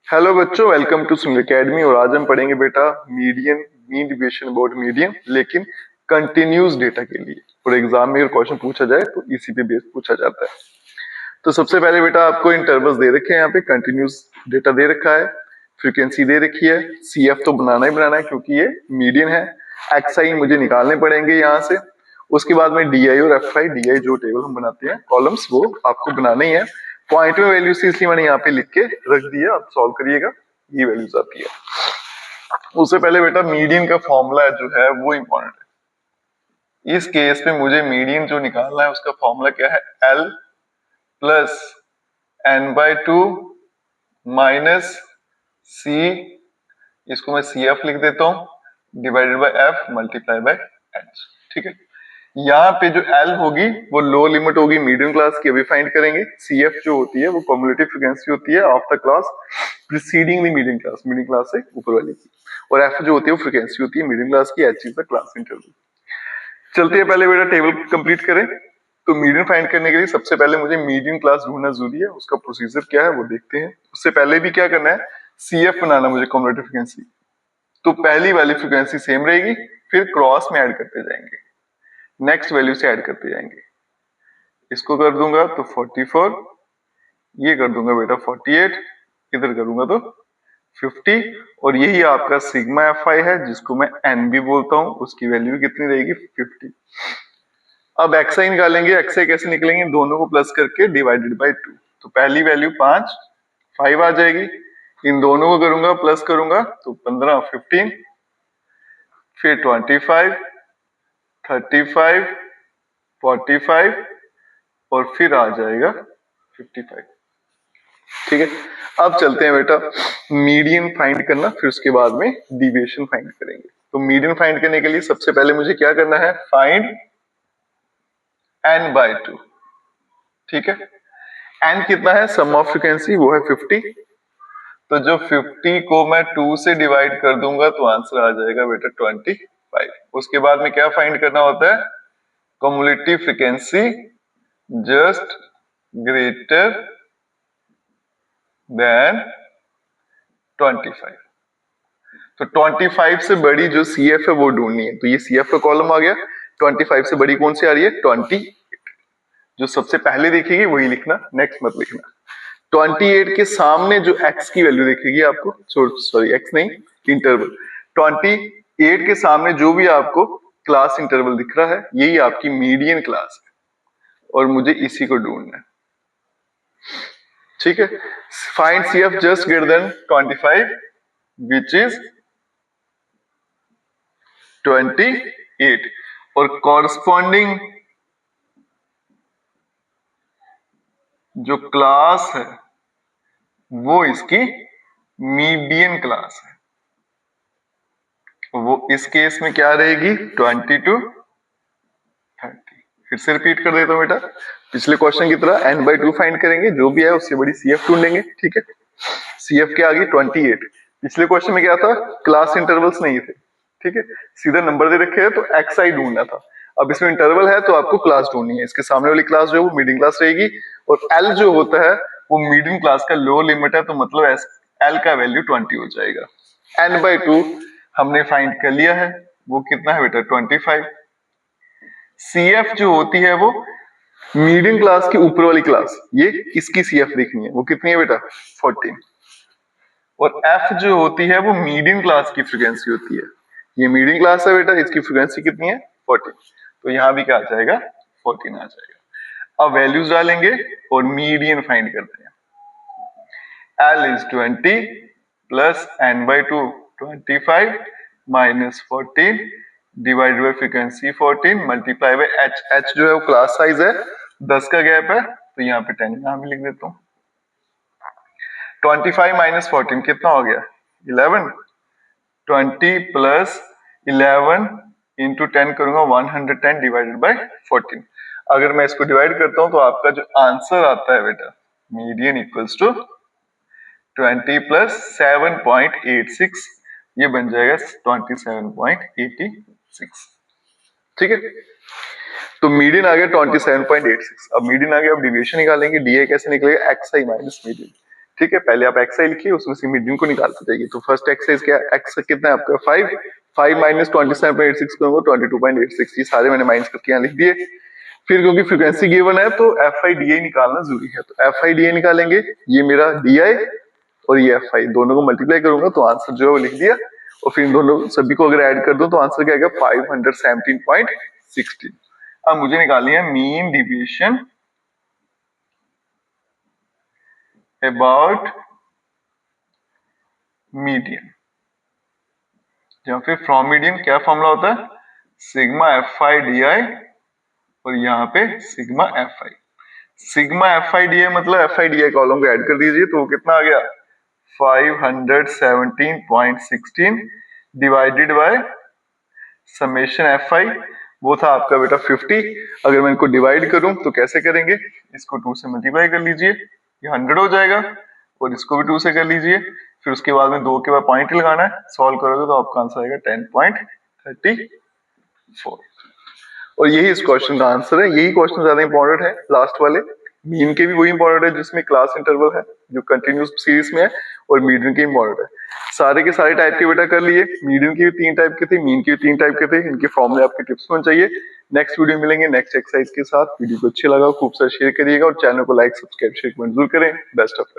Hello बच्चों, welcome to swing academy. और आज हम पढ़ेंगे बेटा median, mean deviation about median, लेकिन कंटिन्यूस डेटा के लिए। और एग्जाम में क्वेश्चन पूछा जाए तो इसी पे बेस पूछा जाता है। तो सबसे पहले बेटा आपको इंटरवल्स दे रखे हैं, यहाँ पे कंटिन्यूस डेटा दे रखा है, फ्रीक्वेंसी दे रखी है, सीएफ तो बनाना ही बनाना है क्योंकि ये मीडियन है। एक्सआई मुझे निकालने पड़ेंगे यहाँ से। उसके बाद में डीआई और एफआई, डीआई जो टेबल हम बनाते हैं कॉलम्स, वो आपको बनाने ही है। पॉइंट में वैल्यूज थी इसलिए मैंने यहाँ पे लिख के रख दिया, आप सॉल्व करिएगा, ये वैल्यूज आती है। उससे पहले बेटा मीडियन का फॉर्मूला जो है वो इंपॉर्टेंट है। इस केस में मुझे मीडियन जो निकालना है उसका फॉर्मूला क्या है, एल प्लस n/2 माइनस सी, इसको मैं सी एफ लिख देता हूं, divided by F multiply by H. ठीक है, यहाँ पे जो एल होगी वो लो लिमिट होगी मीडियम क्लास की, अभी फाइंड करेंगे। सी एफ जो होती है वो कम्युलेटिव फ्रीक्वेंसी होती है of the class preceding the medium class से ऊपर वाली की। और एफ जो होती है वो फ्रीक्वेंसी होती है मीडियम क्लास की, H is the class interval. चलते हैं पहले बेटा टेबल कंप्लीट करें। तो मीडियन फाइंड करने के लिए सबसे पहले मुझे मीडियन क्लास ढूंढना जरूरी है, उसका प्रोसीजर क्या है वो देखते हैं। उससे पहले भी क्या करना है, सीएफ बनाना मुझे, कम्युलेटिव फ्रीक्वेंसी। तो पहली वाली फ्रीक्वेंसी सेम रहेगी, फिर क्रॉस में ऐड करते जाएंगे, नेक्स्ट वैल्यू से ऐड करते जाएंगे। इसको कर दूंगा तो 44, ये कर दूंगा बेटा 48, इधर करूंगा तो 50, और यही आपका सिग्मा एफ आई है जिसको मैं एन भी बोलता हूं, उसकी वैल्यू कितनी रहेगी 50। अब एक्स आई निकालेंगे, एक्स आई कैसे निकलेंगे, दोनों को प्लस करके डिवाइडेड बाय 2। तो पहली वैल्यू 5 आ जाएगी, इन दोनों को करूंगा प्लस करूंगा तो 15 15, फिर 25 35 45, और फिर आ जाएगा 55। ठीक है, अब चलते हैं बेटा मीडियन फाइंड करना, फिर उसके बाद में डिविएशन फाइंड करेंगे। तो मीडियन फाइंड करने के लिए सबसे पहले मुझे क्या करना है, फाइंड n/2। ठीक है, n कितना है, सम ऑफ फ्रीक्वेंसी वो है 50। तो जो 50 को मैं 2 से डिवाइड कर दूंगा तो आंसर आ जाएगा बेटा 25। उसके बाद में क्या फाइंड करना होता है, cumulative frequency just greater than 25। तो 25 से बड़ी जो सी एफ है वो ढूंढनी है। तो ये सी एफ का कॉलम आ गया, 25 से बड़ी कौन सी आ रही है, 20। जो सबसे पहले दिखेगी वही लिखना, नेक्स्ट मत लिखना। 28 के सामने जो x की वैल्यू दिखेगी आपको, सॉरी x नहीं, इंटरवल, 28 के सामने जो भी आपको क्लास इंटरवल दिख रहा है यही आपकी मीडियन क्लास है, और मुझे इसी को ढूंढना है। ठीक है, find C F just greater than 25 which is 28, और कॉरस्पॉन्डिंग जो क्लास है वो इसकी मीडियन क्लास है। वो इस केस में क्या रहेगी, 20 to 30। फिर से रिपीट कर देता हूं बेटा, पिछले क्वेश्चन की तरह n/2 फाइंड करेंगे, जो भी है उससे बड़ी CF ढूंढेंगे। ठीक है, CF क्या आ गई 28। पिछले क्वेश्चन में क्या था, क्लास इंटरवल्स नहीं थे। ठीक है, सीधा नंबर दे रखे हैं तो xi ढूंढना था। अब इसमें इंटरवल है तो आपको क्लास ढूंढनी है, इसके सामने वाली क्लास जो है वो मीडियम क्लास रहेगी, और L जो होता है वो मीडियम क्लास का लो लिमिट है, तो मतलब L का वैल्यू 20 हो जाएगा। n/2 हमने फाइंड कर लिया है, वो कितना है बेटा 25। CF जो होती है वो मीडियम क्लास की ऊपर वाली क्लास, ये इसकी CF देखनी है, वो कितनी है बेटा 14। और F जो होती है वो मीडियम क्लास की फ्रीक्वेंसी होती है, ये मीडियम क्लास है बेटा, इसकी फ्रीक्वेंसी कितनी है 14। तो यहां भी क्या आ जाएगा 14 आ जाएगा। अब वैल्यूज डालेंगे और मीडियन फाइंड करते हैं। L is 20 plus n/2 25 minus 14 divide by frequency 14 multiply by h। h जो है वो क्लास साइज है, 10 का गैप है, तो यहाँ पे 10 यहाँ भी लिख देता हूँ। 25 माइनस 14 कितना हो गया 11। 20 प्लस 11 इंटू 10 करूंगा 110 डिवाइडेड बाय 14। अगर मैं इसको डिवाइड करता हूं तो आपका जो आंसर आता है बेटा, मीडियन इक्वल्स टू 20 प्लस 7.86, ये बन जाएगा 27.86। ठीक है, तो मीडियन आ गया 27.86। अब मीडियन आ गया, अब डिविएशन निकालेंगे, डीए कैसे निकलेगा, एक्स आई माइनस मीडियन। ठीक है, पहले आप एक्स आई लिखिए, उसमें से मीडियन को निकालते जाइए। तो फर्स्ट एक्सरसाइज क्या, एक्स कितना है आपका 5, 5 माइनस 27.86 करूंगा 22.86, ये सारे मैंने माइनस करके यहाँ लिख दिए। फिर क्योंकि फ्रीक्वेंसी गिवन है तो एफ आई डी आई निकालना जरूरी है, तो एफ आई डी आई निकालेंगे, ये मेरा डी आई और ये एफ आई, दोनों को मल्टीप्लाई करूंगा तो आंसर जो है वो लिख दिया। और फिर इन दोनों सभी को अगर ऐड कर दो तो आंसर क्या आएगा 517.16। अब मुझे निकालनी है मीन डिविएशन अबाउट मीडियन, जहां पे फ्रॉम मीडियन क्या फॉर्मूला होता है, sigma f i d i और यहाँ पे sigma f i. Sigma f i d i मतलब f i d i column को ऐड कर दीजिए तो वो कितना आ गया 517.16 divided by summation f i, वो था आपका बेटा 50। अगर मैं इनको डिवाइड करूं तो कैसे करेंगे, इसको 2 से मल्टीप्लाई कर लीजिए, ये 100 हो जाएगा, और इसको भी 2 से कर लीजिए, फिर उसके बाद में 2 के बाद पॉइंट लगाना है, सॉल्व करोगे तो आपका आंसर आएगा 10.34। और यही इस क्वेश्चन का आंसर है। यही क्वेश्चन ज्यादा इंपॉर्टेंट है, लास्ट वाले मीन के भी वही इंपॉर्टेंट है जिसमें क्लास इंटरवल है जो कंटिन्यूस सीरीज में है, और मीडियन के इंपॉर्टेंट है। सारे के सारे टाइप के बेटा कर लिए, मीडियन के भी 3 टाइप के थे, मीन के भी 3 टाइप के थे, इनके फॉर्मूले आपके टिप्स में चाहिए। नेक्स्ट वीडियो मिलेंगे नेक्स्ट एक्सरसाइज के साथ। वीडियो को अच्छी लगा खूब सारा शेयर करिएगा और चैनल को लाइक सब्सक्राइब शेयर जरूर करें। Best of luck.